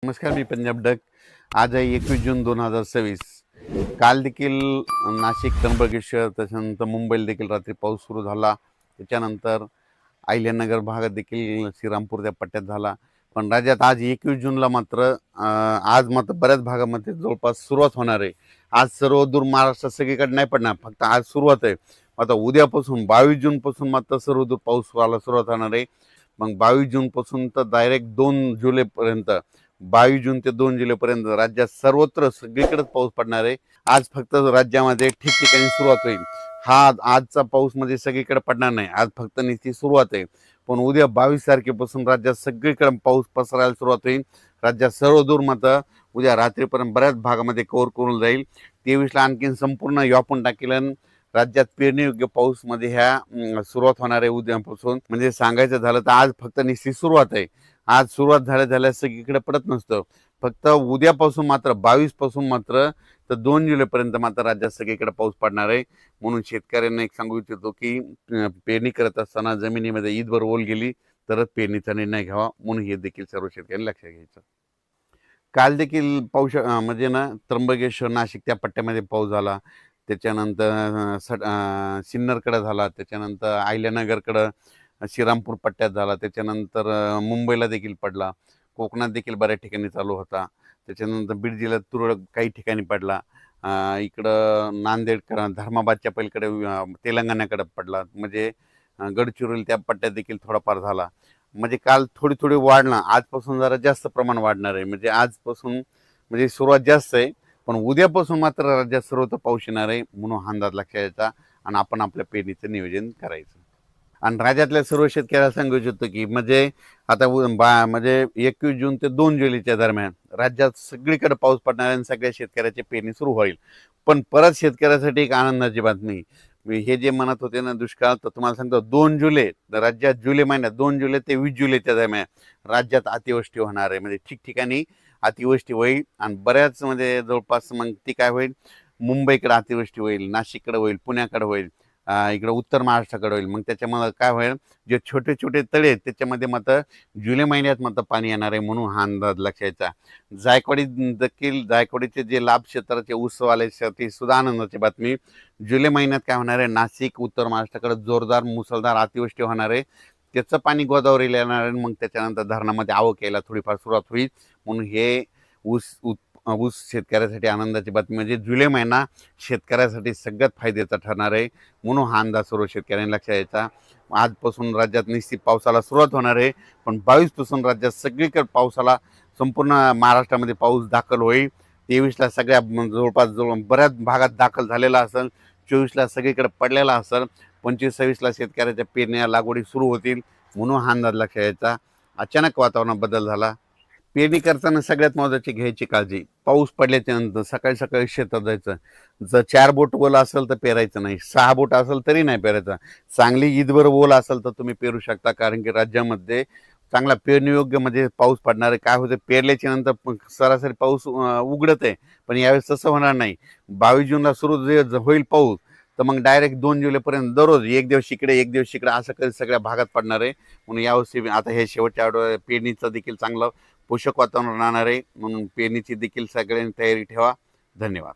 नमस्कार, मी पंजाब डक. आज आहे 21 जून 2026. काल देखील नाशिक, त्र्यंबकेश्वर, त्याच्यानंतर मुंबईला देखील रात्री पाऊस सुरू झाला. त्याच्यानंतर अहिल्यानगर भागात देखील श्रीरामपूर त्या पट्ट्यात झाला. पण राज्यात आज 21 जूनला मात्र आज मात्र बऱ्याच भागामध्ये जवळपास सुरुवात होणार आहे. आज सर्व दूर महाराष्ट्रात सगळीकडे नाही पडणार, फक्त आज सुरुवात आहे. आता उद्यापासून 22 जूनपासून मात्र सर्व दूर पाऊस व्हायला सुरुवात होणार आहे. मग 22 जूनपासून तर डायरेक्ट 2 जुलैपर्यंत, 22 जून ते 2 जुलैपर्यंत राज्यात सर्वत्र सगळीकडेच पाऊस पडणार आहे. आज फक्त राज्यामध्ये ठिकठिकाणी सुरुवात होईल. हा आजचा पाऊस म्हणजे सगळीकडे पडणार नाही, आज फक्त नुसती सुरुवात आहे. पण उद्या 22 तारखेपासून राज्यात सगळीकडे पाऊस पसरायला सुरुवात होईल. राज्यात सर्व दूर मात्र उद्या रात्रीपर्यंत बऱ्याच भागामध्ये कव्हर करून जाईल. 23ला आणखीन संपूर्ण व्यापून टाकेल. राज्यात पेरणीयोग्य पाऊस मध्ये ह्या सुरुवात होणार आहे उद्यापासून. म्हणजे सांगायचं झालं तर आज फक्त नुसती सुरुवात आहे. आज सुरुवात झाल्या सगळीकडे पडत नसतं. फक्त उद्यापासून मात्र 22 पासून मात्र तर 2 जुलैपर्यंत मात्र राज्यात सगळीकडे पाऊस पडणार आहे. म्हणून शेतकऱ्यांना एक सांगू इच्छितो की पेरणी करत असताना जमिनीमध्ये ईदभर ओल गेली तरच पेरणीचा निर्णय घ्यावा. म्हणून हे देखील सर्व शेतकऱ्यांनी लक्षात घ्यायचं. काल देखील पाऊस म्हणजे ना त्र्यंबकेश्वर, नाशिक त्या पट्ट्यामध्ये पाऊस झाला. त्याच्यानंतर सिन्नरकडे झाला. त्याच्यानंतर अहिल्यानगरकडं श्रीरामपूर पट्ट्यात झाला. त्याच्यानंतर मुंबईला देखील पडला. कोकणात देखील बऱ्याच ठिकाणी चालू होता. त्याच्यानंतर बीड जिल्ह्यात तुरळक काही ठिकाणी पडला. इकडं नांदेडकडं, धर्माबादच्या पलीकडे तेलंगणाकडे पडला. म्हणजे गडचिरोली त्या पट्ट्यात देखील थोडाफार झाला. म्हणजे काल थोडी वाढला. आजपासून जरा जास्त प्रमाण वाढणार आहे. म्हणजे आजपासून म्हणजे सुरुवात जास्त आहे, पण उद्यापासून मात्र राज्यात सर्वत्र पाऊस येणार आहे. म्हणून हा अंदाज लक्षात यायचा आणि आपण आपल्या पेरणीचं नियोजन करायचं. आणि राज्यातल्या सर्व शेतकऱ्याला सांगू इच्छितो की म्हणजे आता म्हणजे 21 जून ते 2 जुलैच्या दरम्यान राज्यात सगळीकडे पाऊस पडणार आहे आणि सगळ्या शेतकऱ्याची पेरणी सुरू होईल. पण परत शेतकऱ्यासाठी एक आनंदाची बातमी. हे जे म्हणत होते ना दुष्काळ, तर तुम्हाला सांगतो 2 जुलै राज्यात, जुलै महिन्यात 2 जुलै ते 20 जुलैच्या दरम्यान राज्यात अतिवृष्टी होणार आहे. म्हणजे ठिकठिकाणी अतिवृष्टी होईल आणि बऱ्याच म्हणजे जवळपास मग ती काय होईल, मुंबईकडे अतिवृष्टी होईल, नाशिककडे होईल, पुण्याकडे होईल, इकडं उत्तर महाराष्ट्राकडे होईल. मग त्याच्यामुळे काय होईल, जे छोटे छोटे तळे आहेत त्याच्यामध्ये मात्र जुलै महिन्यात मात्र पाणी येणार आहे. म्हणून हा अंदाज लक्षायचा. जायकवाडी देखील, जायकवाडीचे जे लाभ क्षेत्राचे उत्सव ती सुद्धा आनंदाची बातमी. जुलै महिन्यात काय होणार आहे, नाशिक, उत्तर महाराष्ट्राकडे जोरदार मुसळधार अतिवृष्टी होणार आहे. त्याचं पाणी गोदावरीला येणार आहे. मग त्याच्यानंतर धरणामध्ये आवक यायला थोडीफार सुरुवात होईल. म्हणून हे ऊस शेतकऱ्यासाठी आनंदाची बातमी. म्हणजे जुलै महिना शेतकऱ्यासाठी सगळ्यात फायद्याचा ठरणार आहे. म्हणून हा अंदाज सर्व शेतकऱ्यांनी लक्षात यायचा. आजपासून राज्यात निश्चित पावसाला सुरुवात होणार आहे, पण 22 पासून राज्यात सगळीकडे पावसाला, संपूर्ण महाराष्ट्रामध्ये पाऊस दाखल होईल. 23ला सगळ्या जवळपास बऱ्याच भागात दाखल झालेला असेल. 24ला सगळीकडे पडलेला असेल. 25-26ला शेतकऱ्याच्या पेरण्या लागवडी सुरू होतील. म्हणून हा अंदाज लक्षात यायचा. अचानक वातावरणात बदल झाला. पेरणी करताना सगळ्यात महत्त्वाची घ्यायची काळजी, पाऊस पडल्याच्या नंतर सकाळी सकाळी शेतात जायचं. जर 4 बोट ओला असेल तर पेरायचं नाही, 6 बोट असेल तरी नाही पेरायचं. चांगली ईदभर ओल असेल तर तुम्ही पेरू शकता, कारण की राज्यामध्ये चांगला पेरणीयोग्य म्हणजे पाऊस पडणार आहे. काय होतं, पेरल्याच्या नंतर सरासरी पाऊस उघडत आहे, पण यावेळेस तसं होणार नाही. 22 जूनला सुरू जे होईल पाऊस, तर मग डायरेक्ट 2 जुलैपर्यंत दररोज एक दिवस इकडे एक दिवस इकडे असं कधी सगळ्या भागात पडणार आहे. म्हणून यावर्षी आता हे शेवटच्या पेरणीचं देखील चांगलं पोषक वातावरण राहणार आहे. म्हणून पेरणीची देखील सगळ्यांनी तयारी ठेवा. धन्यवाद.